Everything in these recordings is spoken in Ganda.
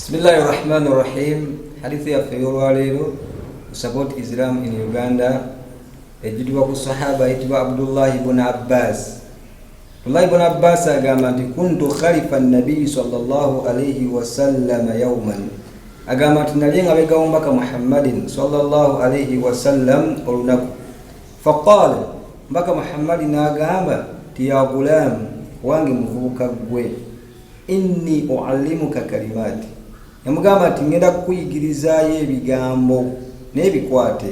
Bismillahirrahmanirrahim. Hadithi ya fayolwa lero support Islam in Uganda ejidwa ku sahaba itwa Abdullah ibn Abbas. Abdullah ibn Abbas agamba nti kuntu khalifa an-nabi sallallahu alayhi wa sallam yawman, agamba nti nali ngabega ombaka Muhammadin sallallahu alayhi wa sallam olunaku. Faqala, mbaka Muhammadin agamba ti ya gulam wange muvubuka gwe, inni uallimuka kalimati, yamugamba nti ngenda kukuyigirizayo ebigambo n'ebikwate.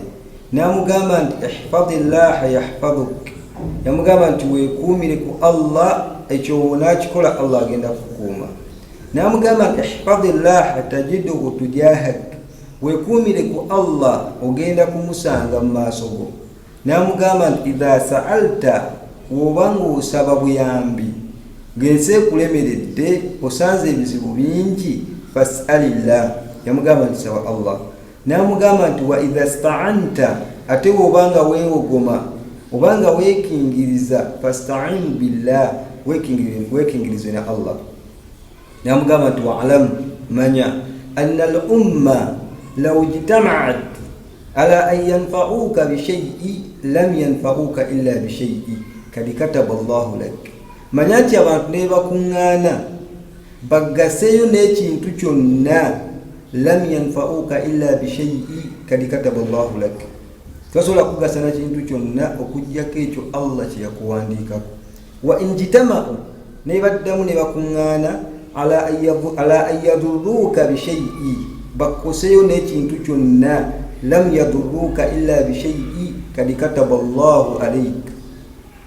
Namugamba nti ihfadhillaha yahfadhuk, yamugamba nti weekuumire ku Allah, ekyo wonaakikola Allah agenda kukuuma. Namugamba nti ihfadhillaha tajidhu tujahak, weekuumire ku Allah ogenda kumusanga mu maaso go. Namugamba nti idha sa'alta, wobanga osaba buyambi gense kulemeredde osanze ebizibu bingi, fas'alillah, yamugamba nti saba Allah. Namugamba nti wa idha sta'anta, ate wobanga weewogoma obanga weekingiriza, fasta'in billah, weekingirize na Allah. Namugamba nti wa'lam, manya anna al-umma law ijtama'at ala an yanfa'uka bi shay'in lam yanfa'uka illa bi shay'in kad kataba Allahu lak. Manya nti abantu ne bakuŋŋaana bagaseyo n'ekintu kyonna, lam yanfa'uka illa bi shay'in kad kataba Allahu lak. Tasobola kugasa na kintu kyonna okujjako ekyo Allah kye yakuwandiikako. Wa injitama'u, ne baddamu ne bakuŋŋaana ala an yadurruka bi shay'in, bakoseyo n'ekintu kyonna, lam yadurruka illa bi shay'in kad kataba Allahu alayk.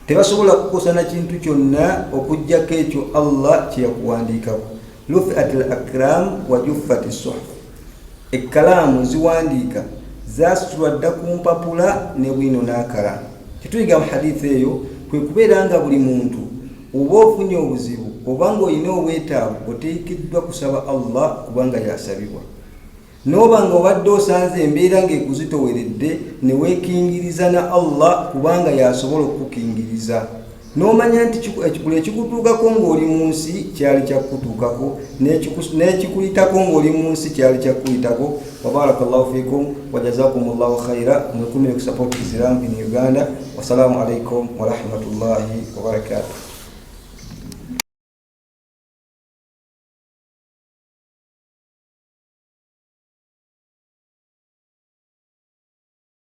Tebasobola kukosa na kintu kyonna okujjako ekyo Allah kye yakuwandiikako. Rufi'atil akram wa juffatis suhuf, ekkalaamu ziwandiika zasitulwa dda ku mpapula ne bwino n'akala. Kituyiga mu hadithi eyo kwe kubeera nga buli muntu oba ofunye obuzibu obanga olina obwetaavu oteekeddwa kusaba Allah kubanga yasabibwa. Noba nga obadde osanze embeera ng'ekuzitoweredde ne weekingiriza na Allah kubanga yasobola okukukingiriza. N'omanya nti buli ekikutuukako ng'oli mu nsi kyali kyakutuukako, n'ekikuyitako ng'oli mu nsi kyali kyakuyitako. Wa barakallahu fikum wa jazakumullahu khaira. Mwekumire ku support Islam in Uganda. Wassalamu alaikum wa rahmatullahi wa barakatuh.